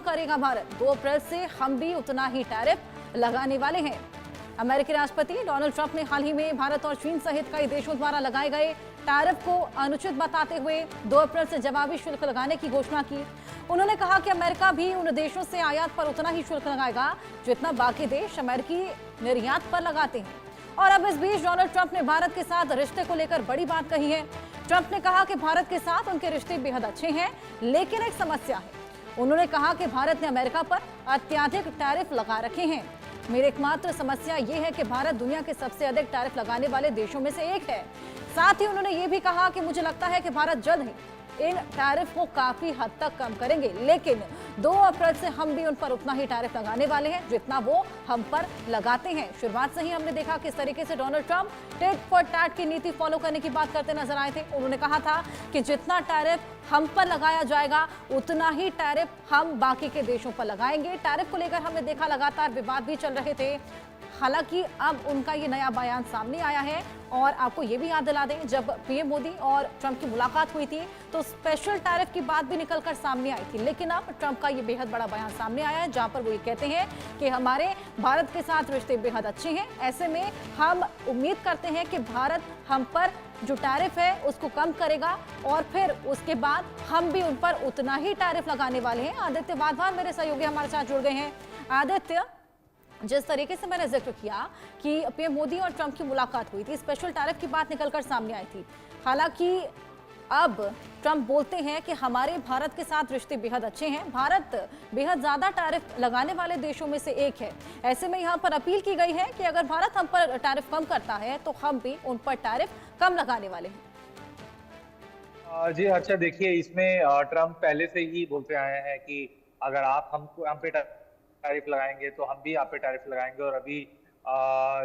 करेगा भारत। 2 अप्रैल से हम भी उतना ही टैरिफ लगाने वाले हैं। अमेरिकी राष्ट्रपति डोनाल्ड ट्रंप ने हाल ही में भारत और चीन सहित कई देशों द्वारा लगाए गए टैरिफ को अनुचित बताते हुए 2 अप्रैल से जवाबी शुल्क लगाने की घोषणा की। उन्होंने कहा कि अमेरिका भी उन देशों से आयात पर उतना ही शुल्क लगाएगा जितना बाकी देश अमेरिकी निर्यात पर लगाते हैं। और अब इस बीच डोनाल्ड ट्रंप ने भारत के साथ रिश्ते को लेकर बड़ी बात कही है। ट्रंप ने कहा कि भारत के साथ उनके रिश्ते बेहद अच्छे हैं, लेकिन एक समस्या है। उन्होंने कहा कि भारत ने अमेरिका पर अत्यधिक टैरिफ लगा रखे हैं। मेरी एकमात्र समस्या ये है कि भारत दुनिया के सबसे अधिक टैरिफ लगाने वाले देशों में से एक है। साथ ही उन्होंने ये भी कहा कि मुझे लगता है कि भारत जल्द ही इन टैरिफ को काफी हद तक कम करेंगे, लेकिन 2 अप्रैल से हम भी उन पर उतना ही टैरिफ लगाने वाले हैं जितना वो हम पर लगाते हैं। शुरुआत से ही हमने देखा किस तरीके से Donald Trump tit for tat की नीति फॉलो करने की बात करते नजर आए थे। उन्होंने कहा था कि जितना टैरिफ हम पर लगाया जाएगा उतना ही टैरिफ हम बाकी के देशों पर लगाएंगे। टैरिफ को लेकर हमने देखा लगातार विवाद भी चल रहे थे। हालांकि अब उनका ये नया बयान सामने आया है। और आपको ये भी याद दिला दें, जब पीएम मोदी और ट्रंप की मुलाकात हुई थी तो स्पेशल टैरिफ की बात भी निकलकर सामने आई थी, लेकिन अब ट्रंप का ये बेहद बड़ा बयान सामने आया है जहां पर वो ये कहते हैं कि हमारे भारत के साथ रिश्ते बेहद अच्छे हैं। ऐसे में हम उम्मीद करते हैं कि भारत हम पर जो टैरिफ है उसको कम करेगा और फिर उसके बाद हम भी उन पर उतना ही टैरिफ लगाने वाले हैं। आदित्य वाधवान मेरे सहयोगी हमारे साथ जुड़ गए हैं। आदित्य, जिस तरीके से मैंने जिक्र किया कि पीएम मोदी और ट्रंप की मुलाकात हुई थी, स्पेशल टैरिफ की बात निकलकर सामने आई थी। हालांकि अब ट्रंप बोलते हैं कि हमारे भारत के साथ रिश्ते बेहद अच्छे हैं, भारत बेहद ज्यादा टैरिफ लगाने वाले देशों में से एक है। ऐसे में यहाँ पर अपील की गई है कि अगर भारत हम पर टैरिफ कम करता है तो हम भी उन पर टैरिफ कम लगाने वाले हैं। जी अच्छा, देखिए इसमें ट्रंप पहले से ही बोलते आए हैं कि अगर आप हम पे टैरिफ लगाएंगे तो हम भी आप पे टैरिफ लगाएंगे। और अभी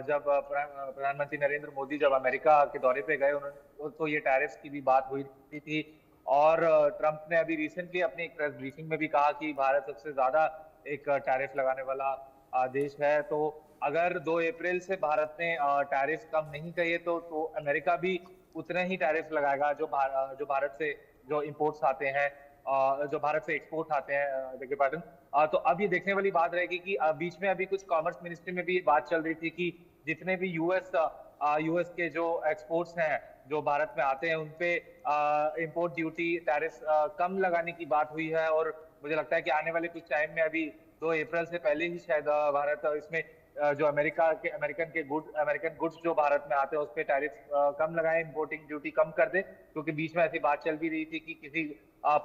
जब प्रधानमंत्री नरेंद्र मोदी जब अमेरिका के दौरे पे गए उन्होंने तो ये टैरिफ की भी बात हुई थी। और ट्रंप ने अभी रिसेंटली अपनी एक प्रेस ब्रीफिंग में भी कहा कि भारत सबसे ज्यादा एक टैरिफ लगाने वाला देश है। तो अगर 2 अप्रैल से भारत ने टैरिफ कम नहीं किए तो अमेरिका भी उतना ही टैरिफ लगाएगा जो भारत से जो इंपोर्ट्स आते हैं, जो भारत से एक्सपोर्ट आते हैं। देखिए पैटर्न तो अब ये देखने वाली बात रहेगी कि बीच में अभी कुछ कॉमर्स मिनिस्ट्री में भी बात चल रही थी कि जितने भी यूएस के जो एक्सपोर्ट्स हैं जो भारत में आते हैं उन पे इंपोर्ट ड्यूटी टैरिफ कम लगाने की बात हुई है। और मुझे लगता है कि आने वाले कुछ टाइम में अभी 2 अप्रैल से पहले ही शायद भारत इसमें जो अमेरिकन गुड्स जो भारत में आते हैं उस पर टैरिफ कम लगाए, इंपोर्टिंग ड्यूटी कम कर दे। क्योंकि बीच में ऐसी बात चल भी रही थी कि किसी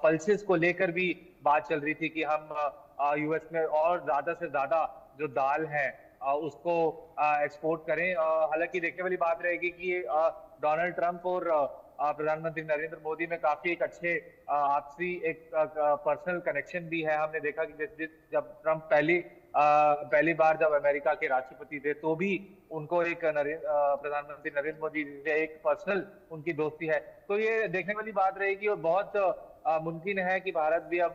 पल्सेस को लेकर भी बात चल रही थी कि हम यूएस में और ज्यादा से ज्यादा जो दाल है उसको एक्सपोर्ट करें। हालांकि देखने वाली बात रहेगी कि डोनाल्ड ट्रंप और प्रधानमंत्री नरेंद्र मोदी में काफी एक अच्छे आपसी एक पर्सनल कनेक्शन भी है। हमने देखा कि जब ट्रंप पहली बार जब अमेरिका के राष्ट्रपति थे तो भी उनको एक प्रधानमंत्री नरेंद्र मोदी से एक पर्सनल उनकी दोस्ती है। तो ये देखने वाली बात रहेगी और बहुत मुमकिन है कि भारत भी अब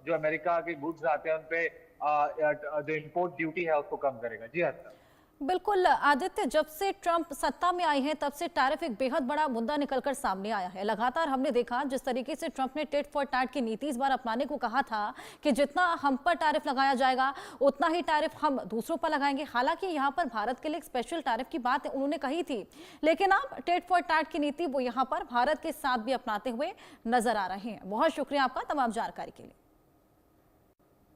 जो अमेरिका के गुड्स आते हैं उन पे जो इम्पोर्ट ड्यूटी है उसको कम करेगा। जी हाँ बिल्कुल आदित्य, जब से ट्रंप सत्ता में आए हैं तब से टैरिफ एक बेहद बड़ा मुद्दा निकलकर सामने आया है। लगातार हमने देखा जिस तरीके से ट्रंप ने टेट फॉर टैट की नीति इस बार अपनाने को कहा था कि जितना हम पर टैरिफ लगाया जाएगा उतना ही टैरिफ हम दूसरों पर लगाएंगे। हालांकि यहाँ पर भारत के लिए एक स्पेशल टैरिफ की बात उन्होंने कही थी, लेकिन अब टेट फॉर टैट की नीति वो यहाँ पर भारत के साथ भी अपनाते हुए नजर आ रहे हैं। बहुत शुक्रिया आपका तमाम जानकारी के लिए।